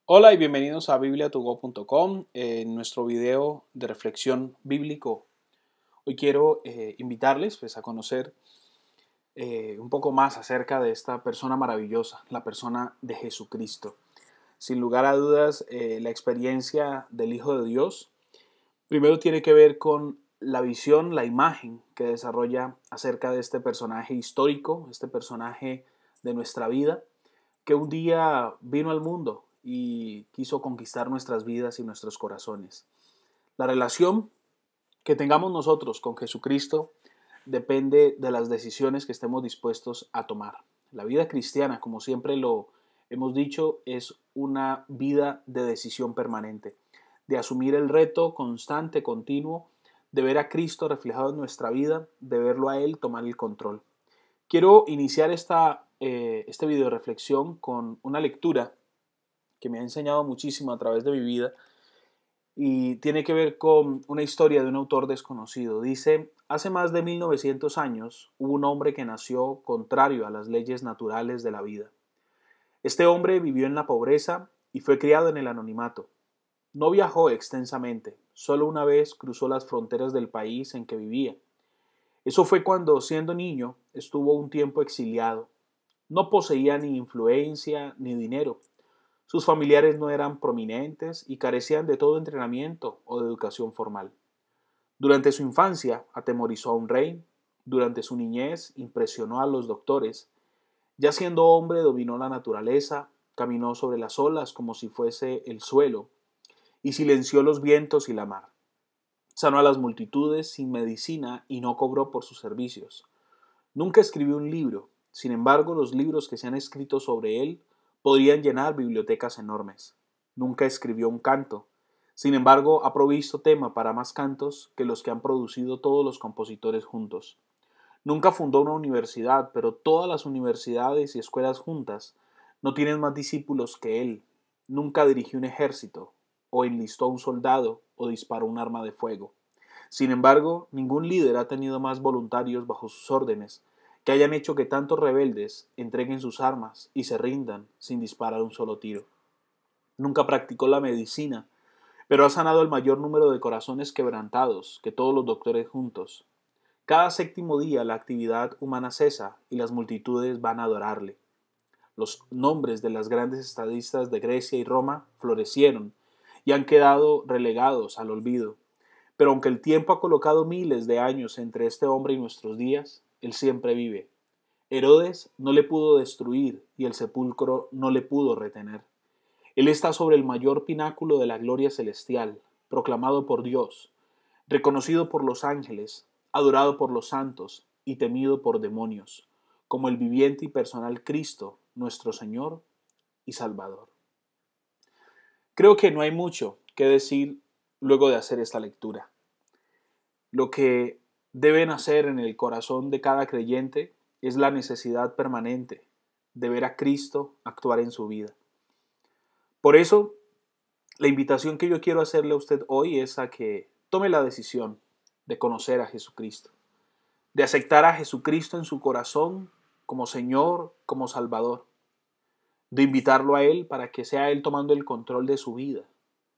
Hola y bienvenidos a bibliatogo.com. En nuestro video de reflexión bíblico, hoy quiero invitarles a conocer un poco más acerca de esta persona maravillosa, la persona de Jesucristo. Sin lugar a dudas, la experiencia del Hijo de Dios primero tiene que ver con la visión, la imagen que desarrolla acerca de este personaje histórico, este personaje de nuestra vida, que un día vino al mundo y quiso conquistar nuestras vidas y nuestros corazones. La relación que tengamos nosotros con Jesucristo depende de las decisiones que estemos dispuestos a tomar. La vida cristiana, como siempre lo hemos dicho, es una vida de decisión permanente, de asumir el reto constante, continuo, de ver a Cristo reflejado en nuestra vida, de verlo a Él tomar el control. Quiero iniciar este video de reflexión con una lectura que me ha enseñado muchísimo a través de mi vida y tiene que ver con una historia de un autor desconocido. Dice: hace más de 1900 años hubo un hombre que nació contrario a las leyes naturales de la vida. Este hombre vivió en la pobreza y fue criado en el anonimato. No viajó extensamente, solo una vez cruzó las fronteras del país en que vivía. Eso fue cuando, siendo niño, estuvo un tiempo exiliado. No poseía ni influencia ni dinero. Sus familiares no eran prominentes y carecían de todo entrenamiento o de educación formal. Durante su infancia atemorizó a un rey, durante su niñez impresionó a los doctores. Ya siendo hombre dominó la naturaleza, caminó sobre las olas como si fuese el suelo, y silenció los vientos y la mar. Sanó a las multitudes sin medicina y no cobró por sus servicios. Nunca escribió un libro, sin embargo los libros que se han escrito sobre él podrían llenar bibliotecas enormes. Nunca escribió un canto, sin embargo ha provisto tema para más cantos que los que han producido todos los compositores juntos. Nunca fundó una universidad, pero todas las universidades y escuelas juntas no tienen más discípulos que él. Nunca dirigió un ejército, o enlistó a un soldado, o disparó un arma de fuego. Sin embargo, ningún líder ha tenido más voluntarios bajo sus órdenes que hayan hecho que tantos rebeldes entreguen sus armas y se rindan sin disparar un solo tiro. Nunca practicó la medicina, pero ha sanado el mayor número de corazones quebrantados que todos los doctores juntos. Cada séptimo día la actividad humana cesa y las multitudes van a adorarle. Los nombres de las grandes estadistas de Grecia y Roma florecieron y han quedado relegados al olvido. Pero aunque el tiempo ha colocado miles de años entre este hombre y nuestros días, él siempre vive. Herodes no le pudo destruir y el sepulcro no le pudo retener. Él está sobre el mayor pináculo de la gloria celestial, proclamado por Dios, reconocido por los ángeles, adorado por los santos y temido por demonios, como el viviente y personal Cristo, nuestro Señor y Salvador. Creo que no hay mucho que decir luego de hacer esta lectura. Lo que debe nacer en el corazón de cada creyente es la necesidad permanente de ver a Cristo actuar en su vida. Por eso, la invitación que yo quiero hacerle a usted hoy es a que tome la decisión de conocer a Jesucristo, de aceptar a Jesucristo en su corazón como Señor, como Salvador, de invitarlo a Él para que sea Él tomando el control de su vida,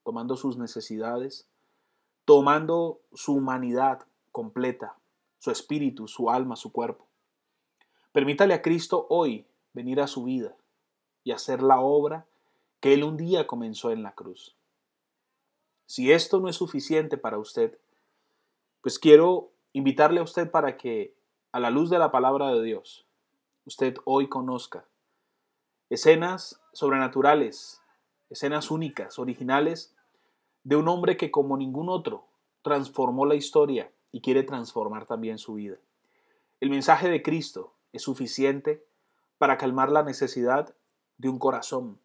tomando sus necesidades, tomando su humanidad completa, su espíritu, su alma, su cuerpo. Permítale a Cristo hoy venir a su vida y hacer la obra que Él un día comenzó en la cruz. Si esto no es suficiente para usted, pues quiero invitarle a usted para que, a la luz de la palabra de Dios, usted hoy conozca escenas sobrenaturales, escenas únicas, originales, de un hombre que como ningún otro transformó la historia y quiere transformar también su vida. El mensaje de Cristo es suficiente para calmar la necesidad de un corazón.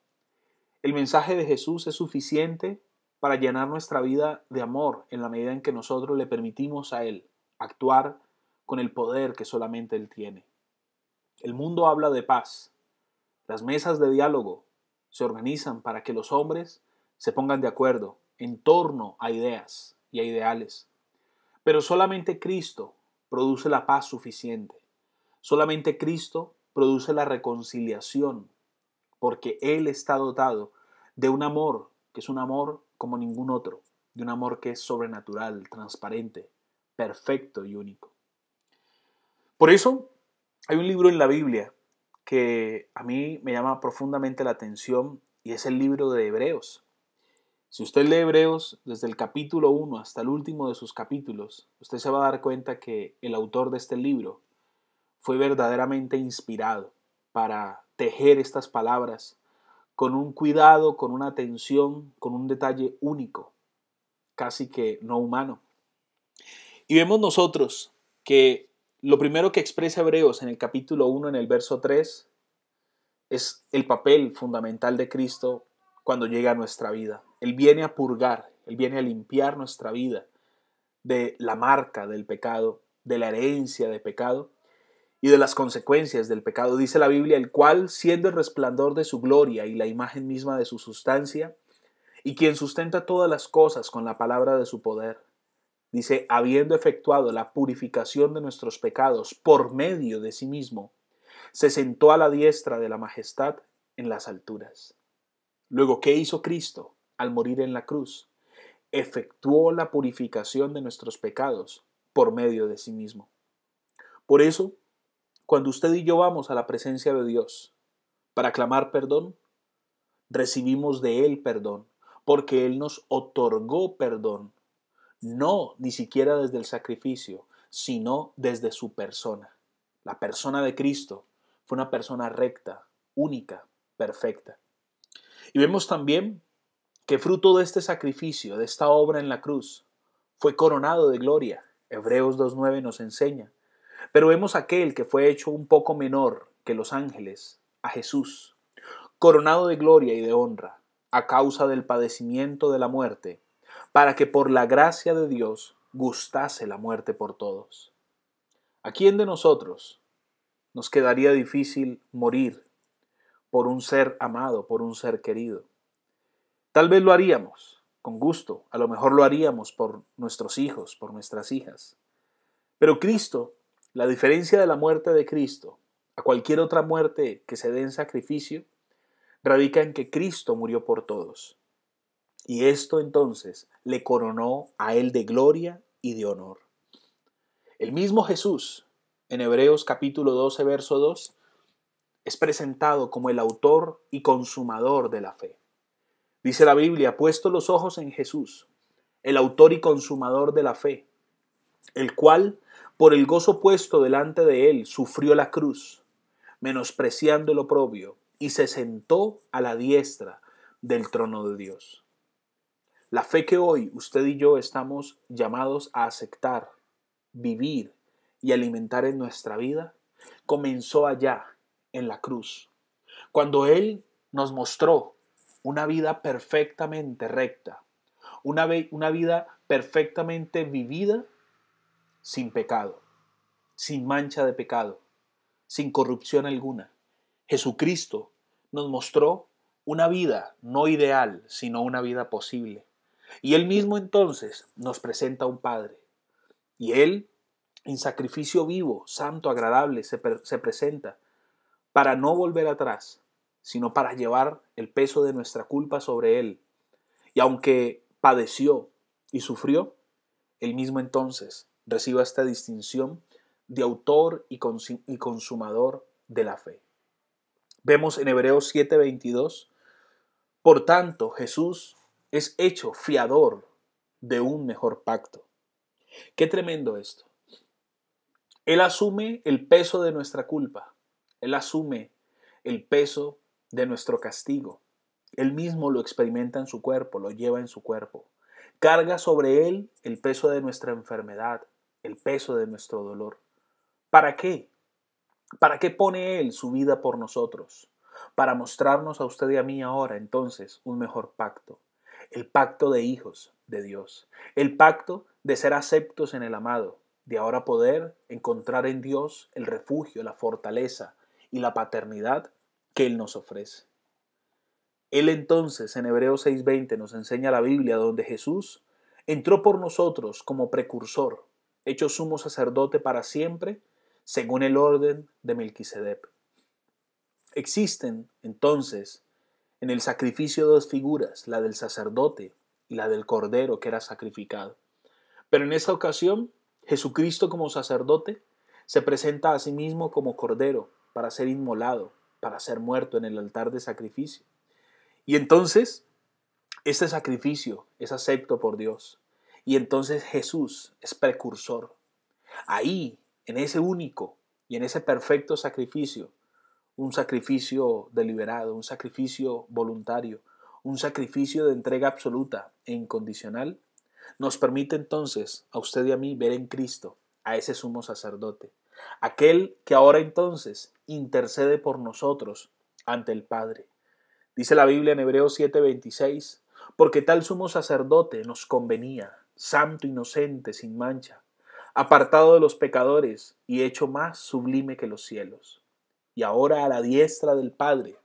El mensaje de Jesús es suficiente para llenar nuestra vida de amor en la medida en que nosotros le permitimos a Él actuar con el poder que solamente Él tiene. El mundo habla de paz. Las mesas de diálogo se organizan para que los hombres se pongan de acuerdo en torno a ideas y a ideales. Pero solamente Cristo produce la paz suficiente. Solamente Cristo produce la reconciliación, porque Él está dotado de un amor que es un amor como ningún otro, de un amor que es sobrenatural, transparente, perfecto y único. Por eso hay un libro en la Biblia que a mí me llama profundamente la atención y es el libro de Hebreos. Si usted lee Hebreos desde el capítulo 1 hasta el último de sus capítulos, usted se va a dar cuenta que el autor de este libro fue verdaderamente inspirado para tejer estas palabras con un cuidado, con una atención, con un detalle único, casi que no humano. Y vemos nosotros que lo primero que expresa Hebreos en el capítulo 1, en el verso 3, es el papel fundamental de Cristo cuando llega a nuestra vida. Él viene a purgar, Él viene a limpiar nuestra vida de la marca del pecado, de la herencia de pecado y de las consecuencias del pecado. Dice la Biblia, el cual, siendo el resplandor de su gloria y la imagen misma de su sustancia, y quien sustenta todas las cosas con la palabra de su poder, dice, habiendo efectuado la purificación de nuestros pecados por medio de sí mismo, se sentó a la diestra de la majestad en las alturas. Luego, ¿qué hizo Cristo al morir en la cruz? Efectuó la purificación de nuestros pecados por medio de sí mismo. Por eso, cuando usted y yo vamos a la presencia de Dios para clamar perdón, recibimos de Él perdón, porque Él nos otorgó perdón, no ni siquiera desde el sacrificio, sino desde su persona. La persona de Cristo fue una persona recta, única, perfecta. Y vemos también que fruto de este sacrificio, de esta obra en la cruz, fue coronado de gloria. Hebreos 2.9 nos enseña. Pero vemos aquel que fue hecho un poco menor que los ángeles, a Jesús, coronado de gloria y de honra, a causa del padecimiento de la muerte, para que por la gracia de Dios gustase la muerte por todos. ¿A quién de nosotros nos quedaría difícil morir por un ser amado, por un ser querido? Tal vez lo haríamos con gusto, a lo mejor lo haríamos por nuestros hijos, por nuestras hijas. Pero Cristo, la diferencia de la muerte de Cristo a cualquier otra muerte que se dé en sacrificio, radica en que Cristo murió por todos. Y esto entonces le coronó a él de gloria y de honor. El mismo Jesús, en Hebreos capítulo 12, verso 2, es presentado como el autor y consumador de la fe. Dice la Biblia, puesto los ojos en Jesús, el autor y consumador de la fe, el cual, por el gozo puesto delante de él, sufrió la cruz, menospreciando el oprobio, y se sentó a la diestra del trono de Dios. La fe que hoy usted y yo estamos llamados a aceptar, vivir y alimentar en nuestra vida, comenzó allá, en la cruz, cuando Él nos mostró una vida perfectamente recta, una vida perfectamente vivida sin pecado, sin mancha de pecado, sin corrupción alguna. Jesucristo nos mostró una vida no ideal, sino una vida posible. Y Él mismo entonces nos presenta a un Padre. Y Él, en sacrificio vivo, santo, agradable, se presenta para no volver atrás, sino para llevar el peso de nuestra culpa sobre Él. Y aunque padeció y sufrió, Él mismo entonces recibe esta distinción de autor y consumador de la fe. Vemos en Hebreos 7:22, por tanto Jesús es hecho fiador de un mejor pacto. Qué tremendo esto. Él asume el peso de nuestra culpa. Él asume el peso de nuestro castigo. Él mismo lo experimenta en su cuerpo, lo lleva en su cuerpo. Carga sobre él el peso de nuestra enfermedad, el peso de nuestro dolor. ¿Para qué? ¿Para qué pone él su vida por nosotros? Para mostrarnos a usted y a mí ahora entonces un mejor pacto. El pacto de hijos de Dios. El pacto de ser aceptos en el amado. De ahora poder encontrar en Dios el refugio, la fortaleza y la paternidad que Él nos ofrece. Él entonces en Hebreos 6:20 nos enseña la Biblia donde Jesús entró por nosotros como precursor, hecho sumo sacerdote para siempre, según el orden de Melquisedec. Existen entonces En el sacrificio dos figuras, la del sacerdote y la del cordero que era sacrificado. Pero en esta ocasión, Jesucristo como sacerdote se presenta a sí mismo como cordero para ser inmolado, para ser muerto en el altar de sacrificio. Y entonces, este sacrificio es acepto por Dios. Y entonces Jesús es precursor. Ahí, en ese único y en ese perfecto sacrificio, un sacrificio deliberado, un sacrificio voluntario, un sacrificio de entrega absoluta e incondicional, nos permite entonces a usted y a mí ver en Cristo a ese sumo sacerdote, aquel que ahora entonces intercede por nosotros ante el Padre. Dice la Biblia en Hebreos 7:26, porque tal sumo sacerdote nos convenía, santo, inocente, sin mancha, apartado de los pecadores y hecho más sublime que los cielos. Y ahora a la diestra del Padre,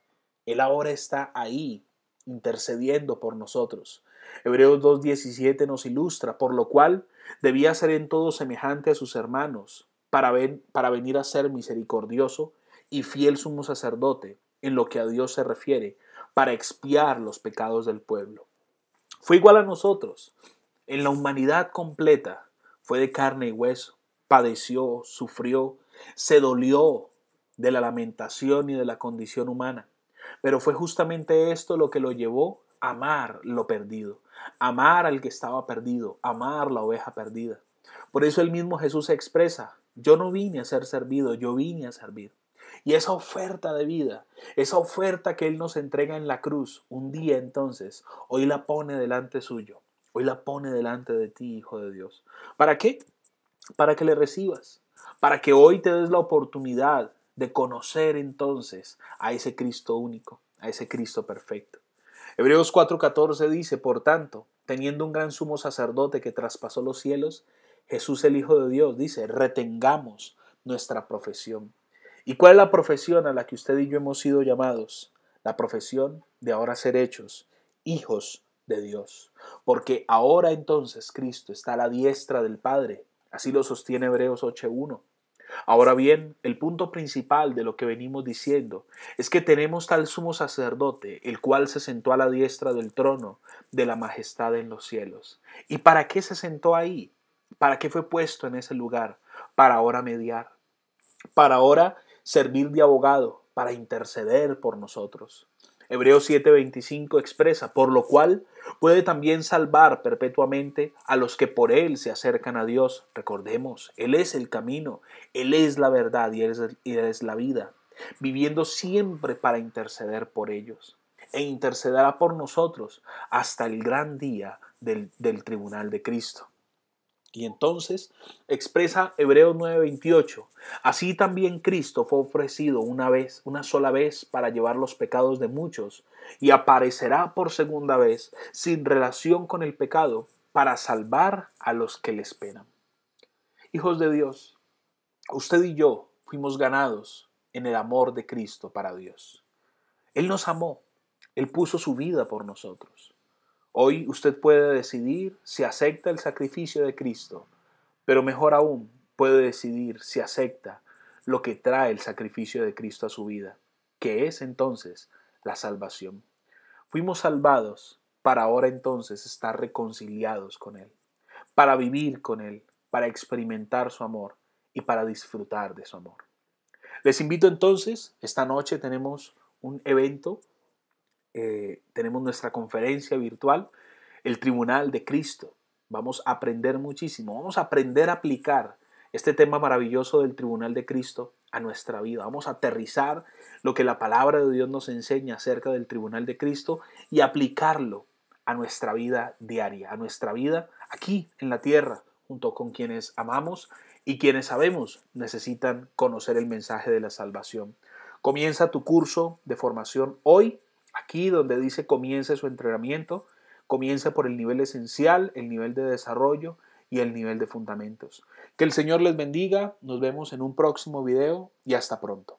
Él ahora está ahí, intercediendo por nosotros. Hebreos 2:17 nos ilustra, por lo cual debía ser en todo semejante a sus hermanos, para venir a ser misericordioso y fiel sumo sacerdote en lo que a Dios se refiere, para expiar los pecados del pueblo. Fue igual a nosotros, en la humanidad completa, fue de carne y hueso, padeció, sufrió, se dolió de la lamentación y de la condición humana. Pero fue justamente esto lo que lo llevó a amar lo perdido, amar al que estaba perdido, amar la oveja perdida. Por eso el mismo Jesús se expresa, yo no vine a ser servido, yo vine a servir. Y esa oferta de vida, esa oferta que Él nos entrega en la cruz, un día entonces, hoy la pone delante suyo, hoy la pone delante de ti, Hijo de Dios. ¿Para qué? Para que le recibas, para que hoy te des la oportunidad de conocer entonces a ese Cristo único, a ese Cristo perfecto. Hebreos 4:14 dice, por tanto, teniendo un gran sumo sacerdote que traspasó los cielos, Jesús el Hijo de Dios, dice, retengamos nuestra profesión. ¿Y cuál es la profesión a la que usted y yo hemos sido llamados? La profesión de ahora ser hechos hijos de Dios. Porque ahora entonces Cristo está a la diestra del Padre. Así lo sostiene Hebreos 8:1. Ahora bien, el punto principal de lo que venimos diciendo es que tenemos tal sumo sacerdote, el cual se sentó a la diestra del trono de la majestad en los cielos. ¿Y para qué se sentó ahí? ¿Para qué fue puesto en ese lugar? Para ahora mediar, para ahora servir de abogado, para interceder por nosotros. Hebreos 7:25 expresa, por lo cual puede también salvar perpetuamente a los que por Él se acercan a Dios. Recordemos, Él es el camino, Él es la verdad y Él es la vida, viviendo siempre para interceder por ellos. E intercederá por nosotros hasta el gran día del tribunal de Cristo. Y entonces expresa Hebreos 9:28. Así también Cristo fue ofrecido una sola vez para llevar los pecados de muchos y aparecerá por segunda vez sin relación con el pecado para salvar a los que le esperan. Hijos de Dios, usted y yo fuimos ganados en el amor de Cristo para Dios. Él nos amó, Él puso su vida por nosotros. Hoy usted puede decidir si acepta el sacrificio de Cristo, pero mejor aún puede decidir si acepta lo que trae el sacrificio de Cristo a su vida, que es entonces la salvación. Fuimos salvados para ahora entonces estar reconciliados con Él, para vivir con Él, para experimentar su amor y para disfrutar de su amor. Les invito entonces, esta noche tenemos un evento. Tenemos nuestra conferencia virtual, el Tribunal de Cristo. Vamos a aprender muchísimo, vamos a aprender a aplicar este tema maravilloso del Tribunal de Cristo a nuestra vida. Vamos a aterrizar lo que la palabra de Dios nos enseña acerca del Tribunal de Cristo y aplicarlo a nuestra vida diaria, a nuestra vida aquí en la tierra, junto con quienes amamos y quienes sabemos necesitan conocer el mensaje de la salvación. Comienza tu curso de formación hoy. Aquí donde dice comience su entrenamiento, comienza por el nivel esencial, el nivel de desarrollo y el nivel de fundamentos. Que el Señor les bendiga, nos vemos en un próximo video y hasta pronto.